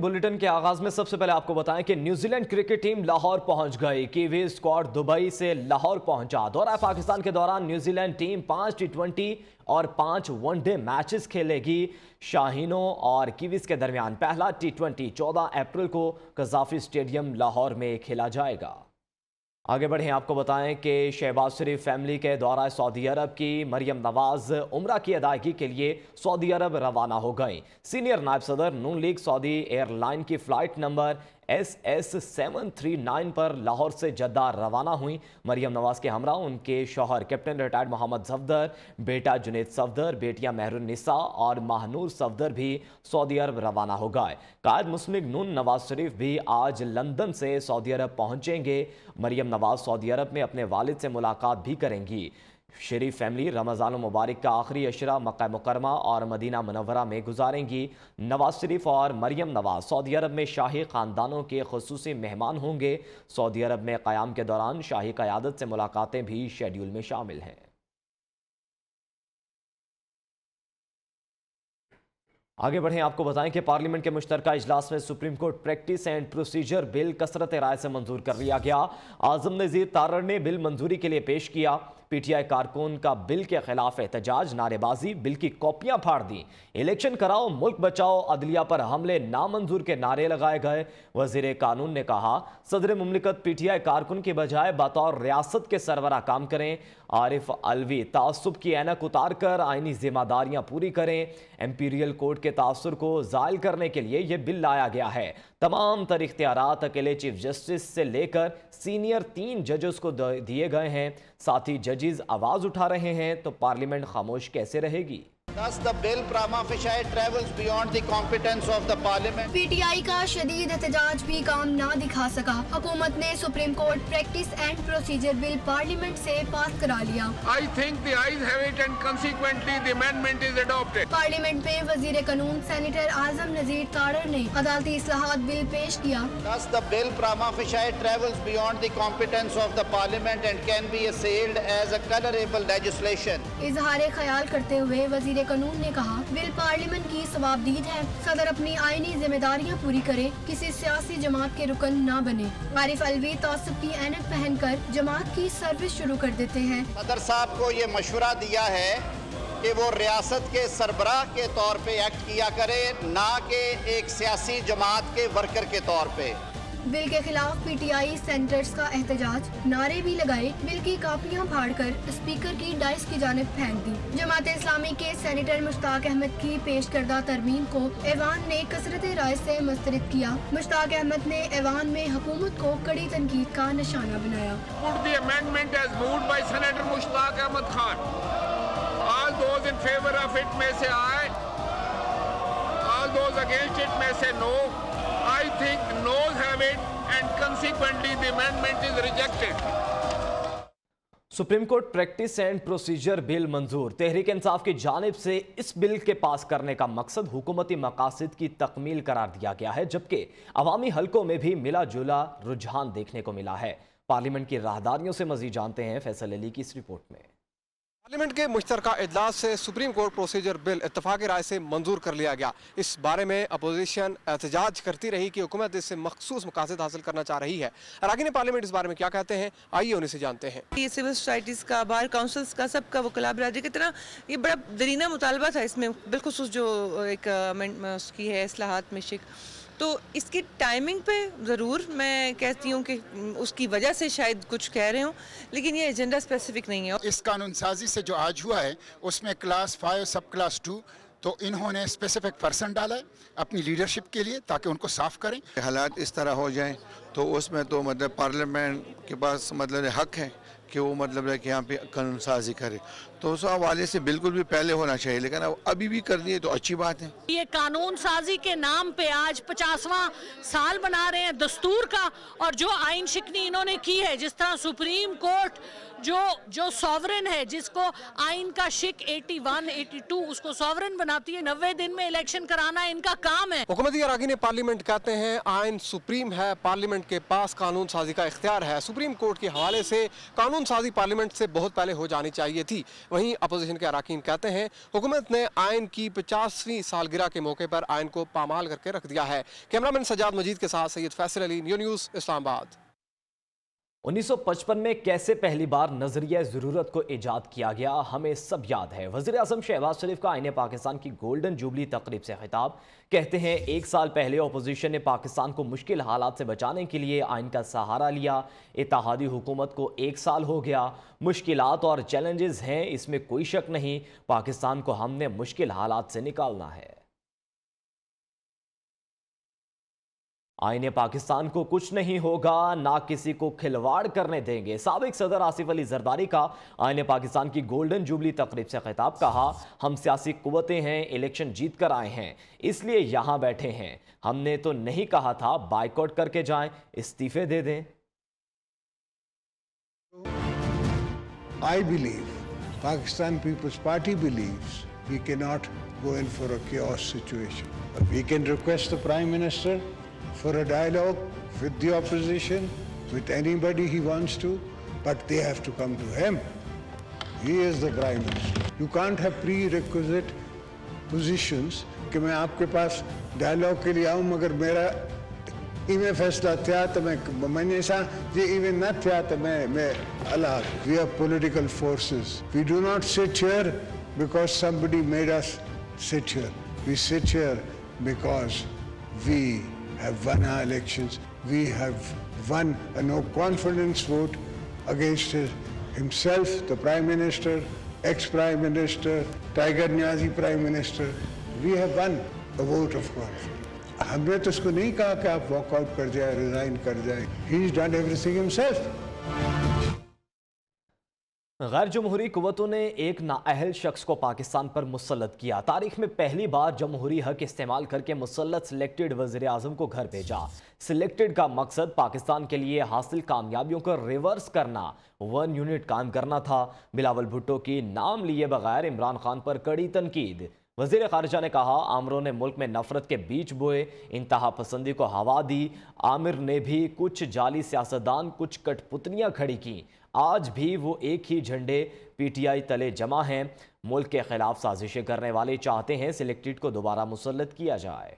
Bulletin के आगाज में सबसे पहले आपको बताएं कि न्यूजीलैंड क्रिकेट टीम लाहौर पहुंच गई। कीवी स्क्वाड दुबई से लाहौर पहुंचा। दौरा पाकिस्तान के दौरान न्यूजीलैंड टीम 5 टी20 और 5 वनडे मैचेस खेलेगी। शाहीनों और कीवीज के दरमियान पहला टी20 14 अप्रैल को कज़ाफी स्टेडियम लाहौर में खेला जाएगा। आगे बढ़ें, आपको बताएं कि शहबाज शरीफ फैमिली के दौरा सऊदी अरब की मरियम नवाज उम्रा की अदायगी के लिए सऊदी अरब रवाना हो गई। सीनियर नायब सदर नून लीग सऊदी एयरलाइन की फ़्लाइट नंबर SS739 पर लाहौर से जद्दा रवाना हुई। मरियम नवाज के हमरा उनके शौहर कैप्टन रिटायर्ड मोहम्मद सफदर, बेटा जुनेद सफदर, बेटियां महरुन्निसा और महानूर सफदर भी सऊदी अरब रवाना हो गए। कायद मुस्लिम नून नवाज शरीफ भी आज लंदन से सऊदी अरब पहुंचेंगे। मरियम नवाज सऊदी अरब में अपने वालिद से मुलाकात भी करेंगी। शरीफ फैमिली रमज़ान मुबारक का आखिरी अशरा मक्का मुकरमा और मदीना मुनव्वरा में गुजारेंगी। नवाज शरीफ और मरियम नवाज सऊदी अरब में शाही ख़ानदानों के ख़ुसूसी मेहमान होंगे। सऊदी अरब में क़याम के दौरान शाही क़यादत से मुलाकातें भी शेड्यूल में शामिल हैं। आगे बढ़ें, आपको बताएं कि पार्लियामेंट के मुश्तरका इजलास में supreme court practice and procedure bill कसरत राय से मंजूर कर लिया गया। आज़म नज़ीर तारड़ ने बिल मंजूरी के लिए पेश किया। पीटीआई कारकुन का बिल के खिलाफ एहतजाज, नारेबाजी, बिल की कॉपियां फाड़ दी। इलेक्शन कराओ, मुल्क बचाओ, अदलिया पर हमले नामंजूर के नारे लगाए गए। वजीर कानून ने कहा सदर मुमलिकत पीटीआई कारकुन के बजाय बतौर रियासत के सरबराह काम करें। आरिफ अलवी तासुब की ऐनक उतार कर आइनी जिम्मेदारियां पूरी करें। एम्पीरियल कोर्ट के तासुर को ज़ायल करने के लिए यह बिल लाया गया है। तमाम तर इख्तियारात अकेले चीफ जस्टिस से लेकर सीनियर 3 जजेस को दिए गए हैं। साथ ही जजेस आवाज उठा रहे हैं तो पार्लियामेंट खामोश कैसे रहेगी। Thus, the bill prima facie travels beyond the competence of the parliament. PTI का शदीद एहतजाज भी काम ना दिखा सका। हुकूमत ने supreme court practice and procedure bill parliament से पास करा लिया। I think the ayes have it and consequently the amendment is adopted. Parliament में वजीर कानून सेनेटर आजम नज़ीर तारड़ ने अदालती इस्लाहात बिल पेश किया। Thus, the bill prima facie travels beyond the competence of the parliament and can be assailed as a colorable legislation. इजहार ख्याल करते हुए वजीर कानून ने कहा बिल पार्लियामेंट की सवाबदीद है। सदर अपनी आईनी जिम्मेदारियां पूरी करे, किसी सियासी जमात के रुकन ना बने। आरिफ अलवी तासुब की ऐनक पहनकर जमात की सर्विस शुरू कर देते हैं। सदर साहब को ये मशवरा दिया है कि वो रियासत के सरबराह के तौर पे एक्ट किया करे, ना कि एक सियासी जमात के वर्कर के तौर पे। बिल के खिलाफ पीटीआई सेनेटर्स का एहतजाज, नारे भी लगाए, बिल की कापियां फाड़कर स्पीकर की डाइस की जानिब फेंक दी। जमात इस्लामी के सेनेटर मुश्ताक अहमद की पेश करदा तरमीम को ऐवान ने कसरत राय से मुस्तरद किया। मुश्ताक अहमद ने ऐवान में हुकूमत को कड़ी तनकीद का निशाना बनाया। Put the amendment as moved by Senator Mushtaq Ahmad Khan. All those in favor of it may say aye. All those against it may say no. I think noes have it and consequently the amendment is rejected. Supreme court practice and procedure bill मंजूर। तहरीक इंसाफ की जानिब से इस bill के पास करने का मकसद हुकूमती मकासद की तकमील करार दिया गया है, जबकि अवामी हलकों में भी मिला जुला रुझान देखने को मिला है। पार्लियामेंट की राहदारियों से मजीद जानते हैं फैसल अली की इस रिपोर्ट में। पार्लियामेंट के मुश्तरका इजलास से सुप्रीम कोर्ट प्रोसीजर बिल इत्तफाक राय से मंजूर कर लिया गया। इस बारे में अपोजिशन एहतजाज करती रही कि हुकूमत इससे मखसूस मकासद हासिल करना चाह रही है। अरकान पार्लियामेंट इस बारे में क्या कहते हैं, आइए उन्हीं से जानते हैं। ये सिविल सोसाइटीज़ का, बार काउंसिल्स का, सबका वकला बरादरी की तरह ये बड़ा दरीना मुतालबा था। इसमें बिलखुसूस जो एक उसकी है इस्लाहात में शिक, तो इसकी टाइमिंग पे ज़रूर मैं कहती हूँ कि उसकी वजह से शायद कुछ कह रहे हूँ, लेकिन ये एजेंडा स्पेसिफिक नहीं है। इस कानून साजी से जो आज हुआ है उसमें क्लास 5 सब क्लास 2 तो इन्होंने स्पेसिफिक पर्सन डाला है अपनी लीडरशिप के लिए ताकि उनको साफ करें। हालात इस तरह हो जाएं तो उसमें तो मतलब पार्लियामेंट के पास मतलब हक है कि वो मतलब है कि यहाँ पे कानून साजी करे, तो उस हवाले से बिल्कुल भी पहले होना चाहिए, लेकिन अब अभी भी कर दिए तो अच्छी बात है। ये कानून साजी के नाम पे आज 50वां साल बना रहे हैं दस्तूर का, और जो आइन शिकनी इन्होंने की है, जिस तरह सुप्रीम कोर्ट जो सॉवरेन है, जिसको आइन का शिक 81, 82 उसको सॉवरेन बनाती है, 90 दिन में इलेक्शन कराना इनका काम है। हुकूमती अराकीन पार्लियामेंट कहते हैं आइन सुप्रीम है, पार्लियामेंट के पास कानून साजी का इख्तियार है। सुप्रीम कोर्ट के हवाले से कानून साजी पार्लियामेंट से बहुत पहले हो जानी चाहिए थी। वहीं अपोजिशन के अराकीन कहते हैं हुकूमत ने आइन की 50वीं सालगिरह के मौके पर आइन को पामाल करके रख दिया है। कैमरामैन सजाद मजीद के साथ सैयद फैसल अली, न्यूज़ इस्लामाबाद। 1955 में कैसे पहली बार नजरिया ज़रूरत को ईजाद किया गया, हमें सब याद है। वज़ीर आज़म शहबाज शरीफ का आईने पाकिस्तान की गोल्डन जुबली तकरीब से खिताब। कहते हैं 1 साल पहले अपोजिशन ने पाकिस्तान को मुश्किल हालात से बचाने के लिए आइन का सहारा लिया। इत्तेहादी हुकूमत को 1 साल हो गया। मुश्किलात और चैलेंजेस हैं, इसमें कोई शक नहीं। पाकिस्तान को हमने मुश्किल हालात से निकालना है। आईने पाकिस्तान को कुछ नहीं होगा, ना किसी को खिलवाड़ करने देंगे। साबिक सदर आसिफ अली जरदारी का आईने पाकिस्तान की गोल्डन जुबली तकरीब से खिताब। कहा, हम सियासी कुव्वतें हैं, इलेक्शन जीत कर आए हैं, इसलिए यहाँ बैठे हैं। हमने तो नहीं कहा था बाइकआउट करके जाएं, इस्तीफे दे दें। I believe, Pakistan People's Party believes, we cannot go in for a chaos situation. But we can request the Prime Minister for a dialogue with the opposition, with anybody he wants to, but they have to come to him. He is the Prime Minister. You can't have prerequisite positions कि मैं आपके पास dialogue के लिए आऊँ मगर मेरा इवें फैसला थिया तो मैंने ऐसा ये इवें न थिया तो मैं अलग। We are political forces. We do not sit here because somebody made us sit here. We sit here because we have won our elections. We have won a no confidence vote against himself, the Prime Minister, ex-Prime Minister, Tiger Niazi Prime Minister. We have won a vote of confidence. हमने तो उसको नहीं कहा कि आप walkout कर जाए, resign कर जाए। He has done everything himself. गैर जमहूरी कुव्वतों ने एक नाअहल शख्स को पाकिस्तान पर मुसल्लत किया। तारीख में पहली बार जमहूरी हक इस्तेमाल करके मुसल्लत सिलेक्टेड वज़ीर आज़म को घर भेजा। सिलेक्टेड का मकसद पाकिस्तान के लिए हासिल कामयाबियों को रिवर्स करना, 1 यूनिट कायम करना था। बिलावल भुट्टो की नाम लिए बगैर इमरान खान पर कड़ी तनकीद। वज़ीर ख़ारिजा ने कहा, आमिरों ने मुल्क में नफरत के बीज बोए, इंतहा पसंदी को हवा दी। आमिर ने भी कुछ जाली सियासतदान, कुछ कठपुतलियाँ खड़ी की। आज भी वो एक ही झंडे PTI तले जमा हैं। मुल्क के खिलाफ साजिशें करने वाले चाहते हैं सिलेक्टेड को दोबारा मुसल्लत किया जाए।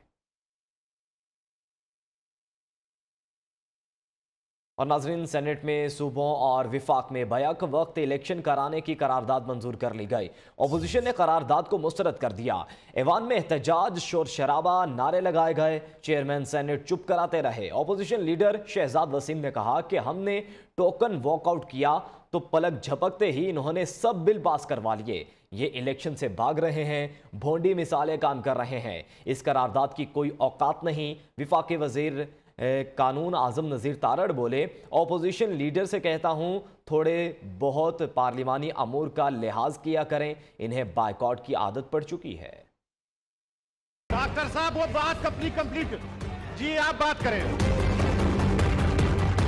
और नाज़रीन, सेनेट में सूबों और विफाक में बैक वक्त इलेक्शन कराने की करारदाद मंजूर कर ली गई। अपोजिशन ने करारदाद को मुस्तरद कर दिया। ऐवान में एहतजाज, शोर शराबा, नारे लगाए गए। चेयरमैन सेनेट चुप कराते रहे। अपोजिशन लीडर शहजाद वसीम ने कहा कि हमने टोकन वॉकआउट किया तो पलक झपकते ही इन्होंने सब बिल पास करवा लिए। ये इलेक्शन से भाग रहे हैं, भोंडी मिसालें काम कर रहे हैं। इस करारदाद की कोई औकात नहीं। विफाकी वजीर कानून आजम नज़ीर तारड़ बोले, अपोजिशन लीडर से कहता हूं थोड़े बहुत पार्लिमानी अमूर का लिहाज किया करें, इन्हें बाइकआउट की आदत पड़ चुकी है। डॉक्टर साहब वो बात अपनी कंप्लीट जी, आप बात करें।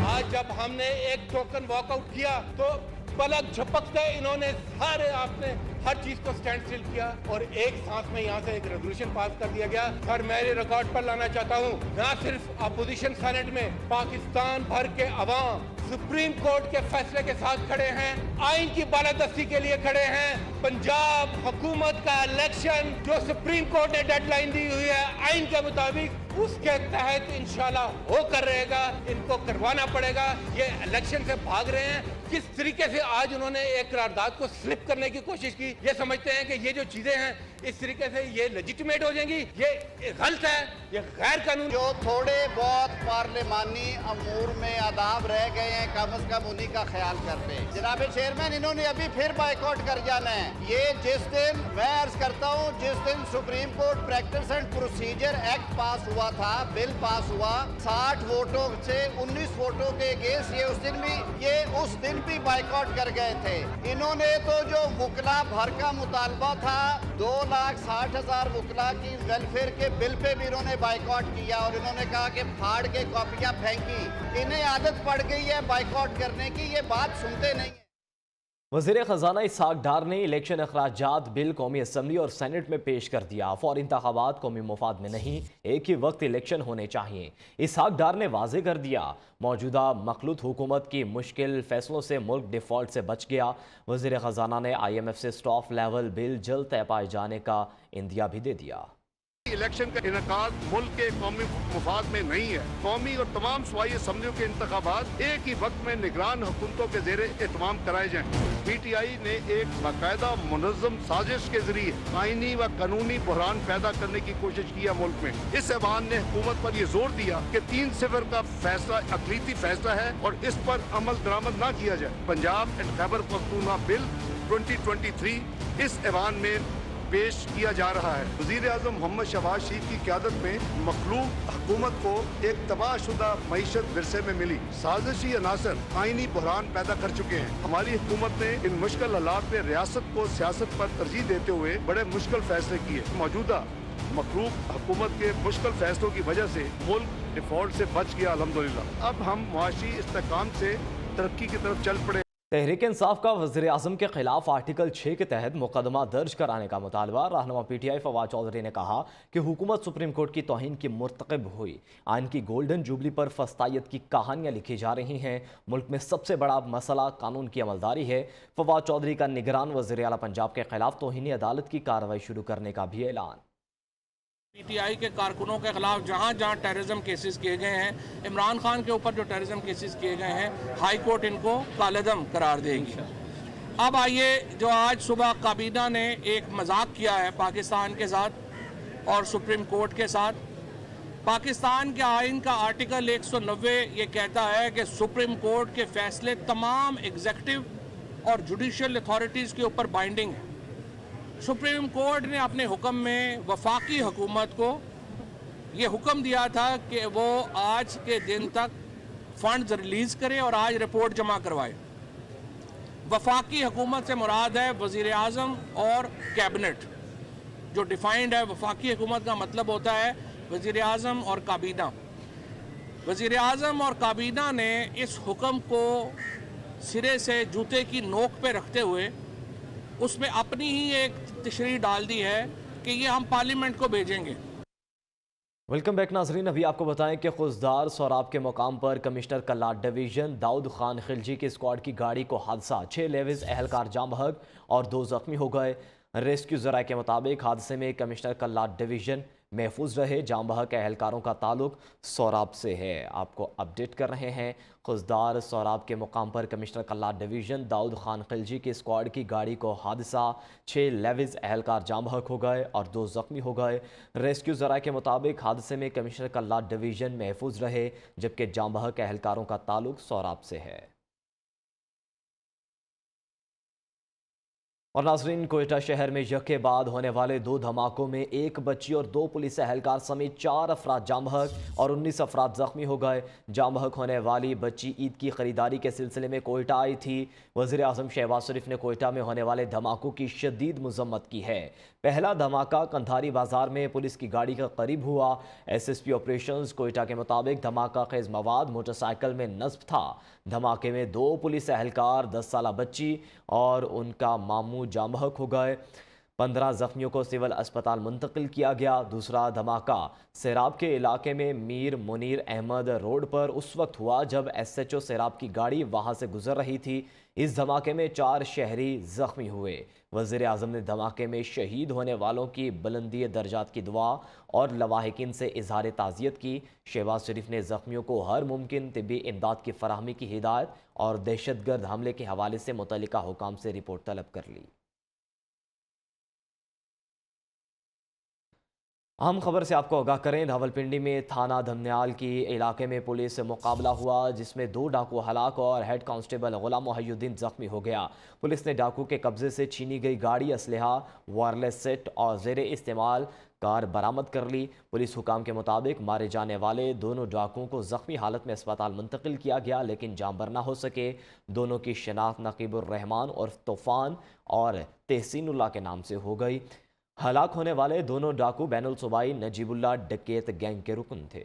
आज जब हमने एक टोकन वॉकआउट किया तो पलक झपकते इन्होंने सारे आपने हर चीज को स्टैंड स्टिल किया और एक सांस में यहाँ से एक रेजोल्यूशन पास कर दिया गया। सर, मैं रिकॉर्ड पर लाना चाहता हूँ, न सिर्फ अपोजिशन सेनेट में, पाकिस्तान भर के अवाम सुप्रीम कोर्ट के फैसले के साथ खड़े हैं, आइन की बालादस्ती के लिए खड़े हैं। पंजाब हुकूमत का इलेक्शन जो सुप्रीम कोर्ट ने डेडलाइन दी हुई है आइन के मुताबिक, उसके तहत इंशाल्लाह हो कर रहेगा। इनको करवाना पड़ेगा। ये इलेक्शन से भाग रहे हैं। किस तरीके से आज उन्होंने एक करारदाद को स्लिप करने की कोशिश की। ये समझते हैं कि ये जो चीजें हैं इस तरीके से ये लेजिटिमेट हो जाएंगी। ये गलत है, ये गैर कानूनी। जो थोड़े बहुत पार्लिमानी अमूर में आदाब रह गए हैं, कम से कम उन्हीं का ख्याल करते हैं। जनाब चेयरमैन, इन्होंने अभी फिर बाइकआउट कर जाना है। ये जिस दिन, मैं अर्ज करता हूँ, जिस दिन supreme court practice and procedure act पास हुआ था, बिल पास हुआ, 60 वोटों से 19 वोटों के अगेंस्ट ये उस दिन भी बाइकआउट कर गए थे। इन्होंने तो जो वकला भर का मुतालबा था, 2,60,000 वकला की वेलफेयर के बिल पे भी इन्होंने बाइकआउट किया और इन्होंने कहा कि फाड़ के कॉपियां फेंकी। इन्हें आदत पड़ गई है बाइकआउट करने की, ये बात सुनते नहीं। वज़ीर ख़जाना इसहाक डार ने इलेक्शन अखराजात बिल कौमी असम्बली और सेनेट में पेश कर दिया। फौरी इंतखाबात कौमी मुफाद में नहीं, एक ही वक्त इलेक्शन होने चाहिए। इसहाक डार ने वाज़े कर दिया, मौजूदा मखलूत हुकूमत की मुश्किल फैसलों से मुल्क डिफ़ॉल्ट से बच गया। वज़ीर ख़जाना ने IMF से स्टॉफ लेवल बिल जल्द तय पाए जाने का इंदिया भी दे दिया। इलेक्शन का इनकाद मुल्क के कौमी मुफाद में नहीं है। कौमी और तमाम सूबाई असम्बलियों के इंतखाबात एक ही वक्त में निगरान हुकूमतों के जेर एहतमाम कराए जाएं। PTI ने एक बाकायदा मुनज़्ज़म साजिश के जरिए आईनी व कानूनी बहरान पैदा करने की कोशिश की है मुल्क में। इस ऐवान ने हुकूमत पर यह जोर दिया कि 3-0 का फैसला अक़लीती फैसला है और इस पर अमल दरामद न किया जाए। पंजाब एंड खैबर पख्तूनख्वा बिल 2023 इस ऐवान में पेश किया जा रहा है। वज़ीर आज़म मोहम्मद शहबाज शरीफ की क़यादत में मखलूक हुकूमत को एक तबाहशुदा मईशत विरसे में मिली। साजिशी अनासर आईनी बहरान पैदा कर चुके हैं। हमारी हुकूमत ने इन मुश्किल हालात में रियासत को सियासत पर तरजीह देते हुए बड़े मुश्किल फैसले किए। मौजूदा मखलूक हुकूमत के मुश्किल फैसलों की वजह से मुल्क डिफॉल्ट से बच गया अल्हम्दुलिल्लाह। अब हम मुआशी इस्तेहकाम से तरक्की की तरफ चल पड़े। तहरीक इंसाफ का वज़ीर आज़म के खिलाफ आर्टिकल 6 के तहत मुकदमा दर्ज कराने का मुतालबा। रहनुमा PTI फवाद चौधरी ने कहा कि हुकूमत सुप्रीम कोर्ट की तौहीन की मुर्तकब हुई। आइन की गोल्डन जुबली पर फस्तायत की कहानियाँ लिखी जा रही हैं। मुल्क में सबसे बड़ा मसला कानून की अमलदारी है। फवाद चौधरी का निगरान वज़ीर आला पंजाब के खिलाफ तौहीनी अदालत की कार्रवाई शुरू करने का भी ऐलान। PTI के कारकुनों के खिलाफ जहाँ जहाँ टेररिज्म केसेस किए गए हैं, इमरान खान के ऊपर जो टेररिज्म केसेस किए गए हैं, हाई कोर्ट इनको कालेदम करार देगी। अब आइए, जो आज सुबह काबीना ने एक मजाक किया है पाकिस्तान के साथ और सुप्रीम कोर्ट के साथ। पाकिस्तान के आइन का आर्टिकल 190 ये कहता है कि सुप्रीम कोर्ट के फैसले तमाम एग्जीक्यूटिव और जुडिशल अथॉरिटीज़ के ऊपर बाइंडिंग है। सुप्रीम कोर्ट ने अपने हुक्म में वफाकी हुकूमत को ये हुक्म दिया था कि वो आज के दिन तक फंड्स रिलीज़ करे और आज रिपोर्ट जमा करवाए। वफाकी हुकूमत से मुराद है वज़ीर आज़म और कैबिनेट। जो डिफाइंड है, वफाकी हुकूमत का मतलब होता है वज़ीर आज़म और काबीना। वज़ीर आज़म और काबीना ने इस हुक्म को सिरे से जूते की नोक पे रखते हुए उसमें अपनी ही एक तशरीह डाल दी है कि ये हम पार्लियामेंट को भेजेंगे। वेलकम बैक नाजरीन। अभी आपको बताएं कि खुजदार सोराब के मुकाम पर कमिश्नर कल्लाट डिवीजन दाऊद खान खिलजी के स्क्वाड की गाड़ी को हादसा, 6 लेविस एहलकार जाम बहक और 2 जख्मी हो गए। रेस्क्यू ज़राए के मुताबिक हादसे में कमिश्नर कल्लाट डिवीजन महफूज रहे। जाम बहक एहलकारों का ताल्लुक सोराब से है। आपको अपडेट कर रहे हैं। खुजदार सोराब के मुकाम पर कमिश्नर कल्लाट डिवीजन दाऊद खान खिलजी की स्क्वाड की गाड़ी को हादसा, 6 लेविस एहलकार जाम बहक हो गए और 2 जख्मी हो गए। रेस्क्यू ज़राए के मुताबिक हादसे में कमिश्नर कल्लाट डिवीजन महफूज रहे, जबकि जाम बहक एहलकारों का ताल्लुक सोराब से है। और नाजरीन, कोयटा शहर में यके बाद होने वाले 2 धमाकों में 1 बच्ची और 2 पुलिस एहलकार समेत 4 अफराद जाम बहक और 19 अफराद जख्मी हो गए। जाम बहक होने वाली बच्ची ईद की खरीदारी के सिलसिले में कोयटा आई थी। वज़ीर आज़म शहबाज शरीफ ने कोयटा में होने वाले धमाकों की शदीद मजम्मत की है। पहला धमाका कंधारी बाजार में पुलिस की गाड़ी के करीब हुआ। SSP ऑपरेशंस कोयटा के मुताबिक धमाका खेज मवाद मोटरसाइकिल में नस्ब था। धमाके में 2 पुलिस एहलकार, 10 साला बच्ची और उनका मामू जाम बहक हो गए। 15 जख्मियों को सिविल अस्पताल मुंतकिल किया गया। दूसरा धमाका सेराब के इलाके में मीर मुनीर अहमद रोड पर उस वक्त हुआ जब SHO सेराब की गाड़ी वहां से गुजर रही थी। इस धमाके में 4 शहरी जख्मी हुए। वज़ीर आज़म ने धमाके में शहीद होने वालों की बुलंदी दर्जात की दुआ और लवाहिकीन से इजहार ताज़ियत की। शहबाज शरीफ ने जख्मियों को हर मुमकिन तिब्बी इमदाद की फराहमी की हिदायत और दहशतगर्द हमले के हवाले से मुतल्लिका हुकाम से रिपोर्ट तलब कर ली। अहम खबर से आपको आगाह करें, रावलपिंडी में थाना धमनियाल की इलाके में पुलिस से मुकाबला हुआ, जिसमें 2 डाकू हलाक और हेड कांस्टेबल गुलाम मुहय्युद्दीन जख्मी हो गया। पुलिस ने डाकू के कब्जे से छीनी गई गाड़ी, असलहा, वायरलेस सेट और ज़ेर इस्तेमाल कार बरामद कर ली। पुलिस हुकाम के मुताबिक मारे जाने वाले दोनों डाकुओं को जख्मी हालत में अस्पताल मुंतकिल किया गया, लेकिन जांबर ना हो सके। दोनों की शनाख्त नकीबुर रहमान और तूफ़ान और तहसीनुल्लाह के नाम से हो गई। हलाक होने वाले दोनों डाकू बैनुल सूबाई नजीबुल्लाह डकैत गैंग के रुकन थे।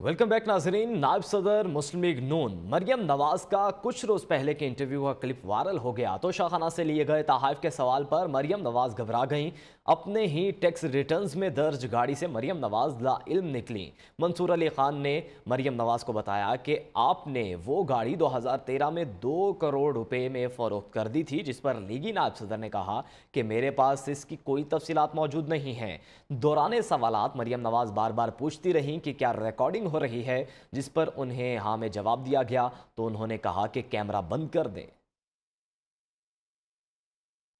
वेलकम बैक नाजरीन। नायब सदर मुस्लिम लीग नून मरियम नवाज का कुछ रोज पहले के इंटरव्यू का क्लिप वायरल हो गया तो शाहखाना से लिए गए तहाइफ के सवाल पर मरियम नवाज घबरा गईं। अपने ही टैक्स रिटर्न्स में दर्ज गाड़ी से मरियम नवाज लाइल्म निकली। मंसूर अली खान ने मरियम नवाज को बताया कि आपने वो गाड़ी 2013 में 2 करोड़ रुपए में फरोख्त कर दी थी, जिस पर लीगी नायब सदर ने कहा कि मेरे पास इसकी कोई तफसीलात मौजूद नहीं हैं। दौरान सवालात मरियम नवाज बार बार पूछती रहीं कि क्या रिकॉर्डिंग हो रही है, जिस पर उन्हें हाँ में जवाब दिया गया तो उन्होंने कहा कि कैमरा बंद कर दें।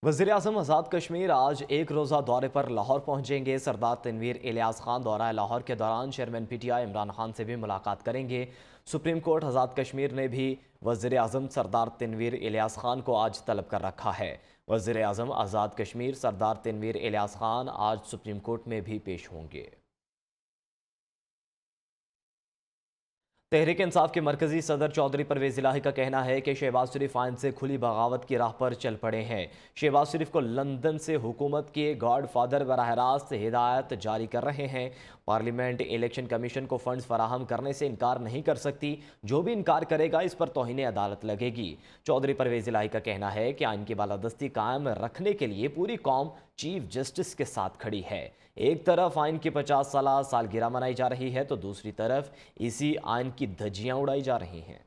वज़ीर-ए-आज़म आज़ाद कश्मीर आज एक रोज़ा दौरे पर लाहौर पहुंचेंगे। सरदार तनवीर इलियास खान दौरा लाहौर के दौरान चेयरमैन PTI इमरान खान से भी मुलाकात करेंगे। सुप्रीम कोर्ट आज़ाद कश्मीर ने भी वज़ीर-ए-आज़म सरदार तनवीर इलियास खान को आज तलब कर रखा है। वज़ीर-ए-आज़म आज़ाद कश्मीर सरदार तनवीर इलियास खान आज सुप्रीम कोर्ट में भी पेश होंगे। तहरीक इंसाफ के मरकजी सदर चौधरी परवेज़ इलाही का कहना है कि शहबाज शरीफ आइन से खुली बगावत की राह पर चल पड़े हैं। शहबाज शरीफ को लंदन से हुकूमत के गॉड फादर बराह रास्त हिदायत जारी कर रहे हैं। पार्लियामेंट इलेक्शन कमीशन को फंड्स फराहम करने से इनकार नहीं कर सकती। जो भी इनकार करेगा इस पर तौहीन अदालत लगेगी। चौधरी परवेज़ इलाही का कहना है कि आइन की बालादस्ती कायम रखने के लिए पूरी कौम चीफ जस्टिस के साथ खड़ी है। एक तरफ आइन की 50 साल सालगिरह मनाई जा रही है तो दूसरी तरफ इसी आइन की धज्जियां उड़ाई जा रही हैं।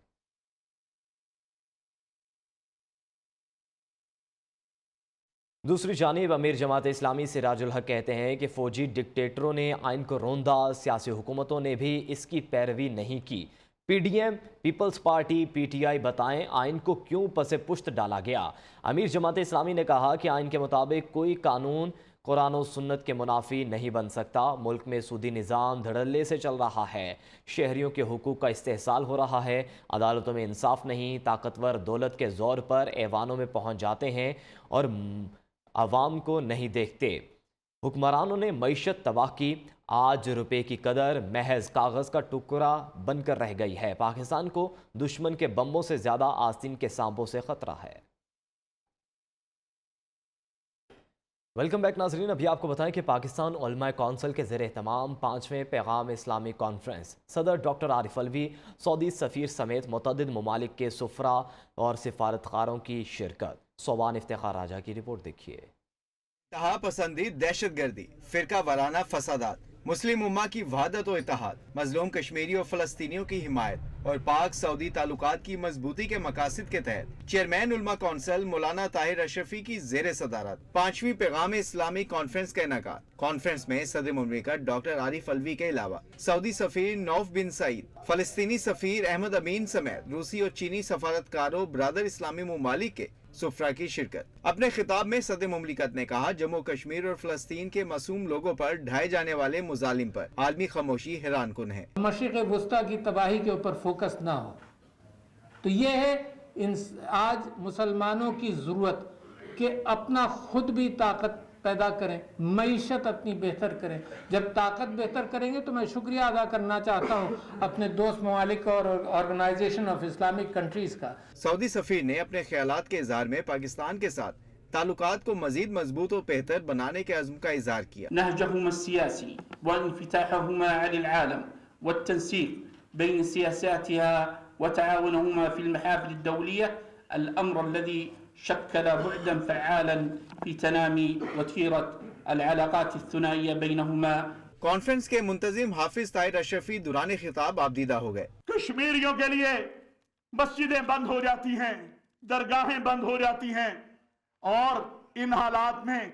दूसरी जानिब अमीर जमात इस्लामी सिराजुल हक कहते हैं कि फौजी डिक्टेटरों ने आइन को रोंदा, सियासी हुकूमतों ने भी इसकी पैरवी नहीं की। PDM, पीपल्स पार्टी, PTI बताएं आइन को क्यों पसे पुश्त डाला गया। अमीर जमात इस्लामी ने कहा कि आइन के मुताबिक कोई कानून कुरान और सुन्नत के मुनाफी नहीं बन सकता। मुल्क में सूदी निज़ाम धड़ल्ले से चल रहा है। शहरियों के हुकूक का इस्तेहसाल हो रहा है। अदालतों में इंसाफ नहीं। ताकतवर दौलत के ज़ोर पर ऐवानों में पहुँच जाते हैं और आवाम को नहीं देखते। हुक्मरानों ने मईशत तबाह की। आज रुपए की कदर महज कागज़ का टुकड़ा बनकर रह गई है। पाकिस्तान को दुश्मन के बम्बों से ज़्यादा आस्तीन के सांपों से ख़तरा है। वेलकम बैक नाजरीन। अभी आपको बताएं कि पाकिस्तान उलमा कौंसिल के ज़ेर एहतमाम 5वें पैगाम इस्लामी कॉन्फ्रेंस सदर डॉक्टर आरिफ अलवी, सऊदी सफ़ीर समेत मुतअद्दिद ममालिक के सुफरा और सिफारतकारों की शिरकत। सोबान इफ्तिखार राजा की रिपोर्ट देखिए। इंतहा पसंदी, दहशतगर्दी, फिरका वाराना फसादात, मुस्लिम उम्मा की वहादत और इत्तेहाद, मजलूम कश्मीरी और फलस्तीनियों की हिमायत और पाक सऊदी ताल्लुकात की मजबूती के मकासद के तहत चेयरमैन उलमा कौंसिल मौलाना ताहिर अशरफी की जेर सदारत 5वीं पैगाम इस्लामी कॉन्फ्रेंस का इनेकाद। कॉन्फ्रेंस में सदर मुमलिकत डॉक्टर आरिफ अलवी के अलावा सऊदी सफीर नौफ बिन सईद, फलस्तीनी सफीर अहमद अमीन समेत रूसी और चीनी सफारतकारों ब्रादर इस्लामी ममालिक के सुफरा की शिरकत। अपने खिताब में सदर मुमलिकत ने कहा, जम्मू कश्मीर और फलस्तीन के मासूम लोगों पर ढाए जाने वाले मुजालिम पर आलमी खामोशी हैरान कुन है। मशरिक़ वुस्ता की तबाही के ऊपर फोकस ना हो तो ये है आज मुसलमानों की ज़रूरत कि अपना खुद भी ताकत पैदा करें, मईशत अपनी बेहतर करें। जब ताकत बेहतर करेंगे तो मैं शुक्रिया अदा करना चाहता हूँ अपने दोस्त ममालिक और ऑर्गेनाइजेशन ऑफ इस्लामिक कंट्रीज़ का। सऊदी सफीर ने अपने ख्यालात के इज़हार में पाकिस्तान के साथ ताल्लुकात को मजीद मजबूत और बेहतर बनाने के अज़्म का इज़हार किया। नहजुहुम अस्सियासी वइन्फिताहुहुमा अलल आलम वत्तनसीक बैन सियासातिहा वतआवुनुहुमा फिल महाफिल अद्दौलिया अल-अम्र अल्लज़ी शक्कल बु'दन फ़अालन फ़ी तनामी वतीरत अल-अलाक़ात अथ-थुनाइया बैनहुमा। कॉन्फ्रेंस के मुंतज़िम हाफिज ताहिर अशरफी दुराने खिताब आबदीदा हो गए। कश्मीरियों के लिए मस्जिदें बंद हो जाती हैं, दरगाहें बंद हो जाती हैं और इन हालात में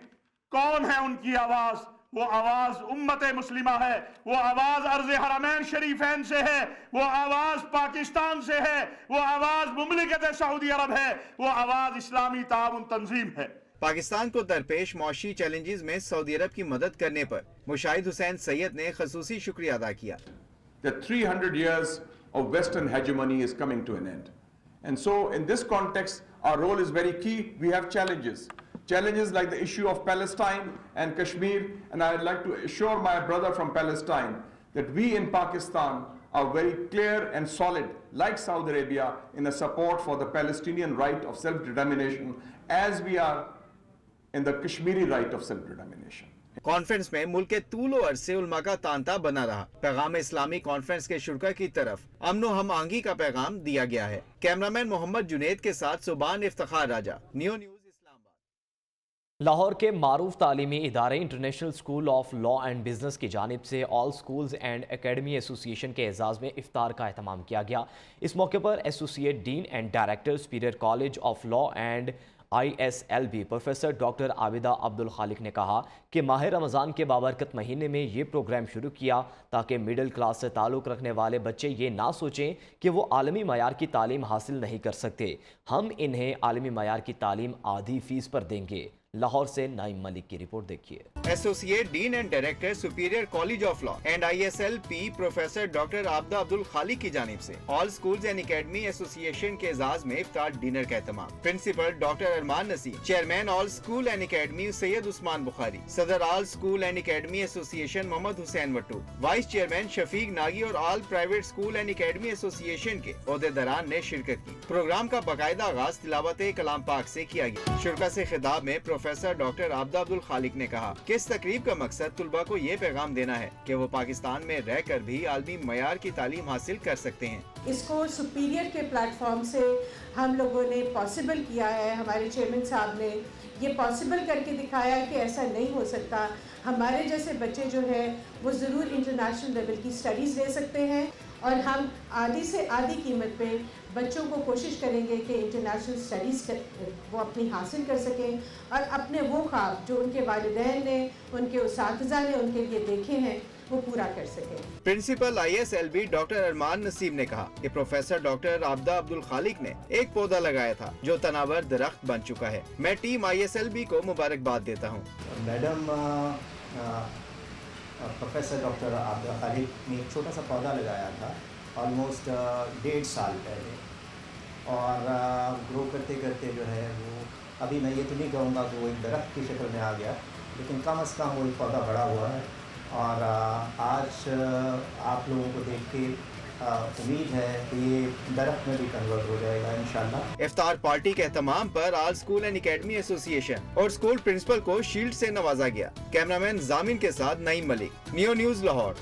कौन है उनकी आवाज? वो आवाज उम्मत मुस्लिमा है, वो आवाज अर्ज़ हरमैन शरीफैन से है, वो आवाज पाकिस्तान से है, वो आवाज मुमलिकत सऊदी अरब है, वो आवाज इस्लामी ताउन तंजीम है। पाकिस्तान को दरपेश मौशी चैलेंजेस में सऊदी अरब की मदद करने पर मुशाहिद हुसैन सैयद ने खसूसी शुक्रिया अदा किया। The 300 years of Western hegemony is coming to an end. And so in this context, our role is very key. We have challenges. Challenges like the issue of Palestine and Kashmir. And I'd like to assure my brother from Palestine that we in Pakistan are very clear and solid, like Saudi Arabia, in the support for the Palestinian right of self-determination as we are in the Kashmiri right of self-determination. Conference में मुल्क के तूलो अरसे उलमा का तांता बना रहा। पैगाम इस्लामी कॉन्फ्रेंस के शुरका की तरफ अमनो हम आहंगी का पैगाम दिया गया है। कैमरामैन मोहम्मद जुनेद के साथ सुबान इफ्तिखार राजा, नियो न्यूज। लाहौर के मारूफ तालीमी इदारे international school of Law and business की जानिब से all schools and academy association के एजाज़ में इफ्तार का एहतमाम किया गया। इस मौके पर associate dean and director Superior College of Law and ISLB professor doctor Abida Abdul Khaliq ने कहा कि माह रमज़ान के बाबरकत महीने में ये प्रोग्राम शुरू किया ताकि मिडिल क्लास से ताल्लुक़ रखने वाले बच्चे ये ना सोचें कि वो आलमी मयार की तालीम हासिल नहीं कर सकते। हम इन्हें आलमी मयार की तालीम आधी फीस पर देंगे। लाहौर से नाइम मलिक की रिपोर्ट देखिए। Associate dean and director Superior College of Law and ISLP professor doctor Abida Abdul Khaliq की जानिब से all schools and academy association के एजाज में इफ्तार डिनर का एहतमाम। Principal doctor Arman Naseem, chairman all school and academy Syed Usman Bukhari, सदर all school and academy association Mohammad Hussain Wattoo, vice chairman Shafiq Nagi और all private school and academy association के ओहदेदारान ने शिरकत की। प्रोग्राम का बाकायदा आगाज तिलावत कलाम पाक से किया गया। शुरका से खिताब में प्रोफेसर डॉक्टर आबिदा अब्दुल खालिक ने कहा कि इस तकरीब का मकसद तुलबा को ये पैगाम देना है कि वो पाकिस्तान में रहकर भी आलमी मयार की तालीम हासिल कर सकते हैं। इसको सुपीरियर के प्लेटफॉर्म से हम लोगों ने पॉसिबल किया है। हमारे चेयरमैन साहब ने ये पॉसिबल करके दिखाया कि ऐसा नहीं हो सकता। हमारे जैसे बच्चे जो है वो ज़रूर इंटरनेशनल लेवल की स्टडीज़ ले सकते हैं और हम आधी से आधी कीमत पे बच्चों को कोशिश करेंगे कि इंटरनेशनल स्टडीज़ वो अपनी हासिल कर सकें और अपने वो ख्वाब जो उनके वालिदैन ने, उनके उस्ताज़ा ने उनके लिए देखे हैं वो पूरा कर सकें। Principal ISLB doctor Arman Naseem ने कहा कि प्रोफेसर डॉक्टर आबिदा अब्दुल खालिक ने एक पौधा लगाया था जो तनावर दरख्त बन चुका है। मैं टीम ISLB को मुबारकबाद देता हूँ। मैडम प्रोफेसर डॉक्टर आबिदा खालिक ने एक छोटा सा पौधा लगाया था ऑलमोस्ट 1.5 साल पहले और ग्रो करते करते जो है वो अभी मैं ये तो नहीं कहूँगा कि वो एक दरख्त की शक्ल में आ गया, लेकिन कम अज़ कम वो एक पौधा बड़ा हुआ है और आज आप लोगों को देख के उम्मीद है कि ये दरख्त में भी कन्वर्ट हो जाएगा इंशाल्लाह। इफ्तार पार्टी के एहतमाम पर all school and academy association और स्कूल प्रिंसिपल को शील्ड से नवाजा गया। कैमरामैन जामिन के साथ नाइम मलिक, नियो न्यूज लाहौर।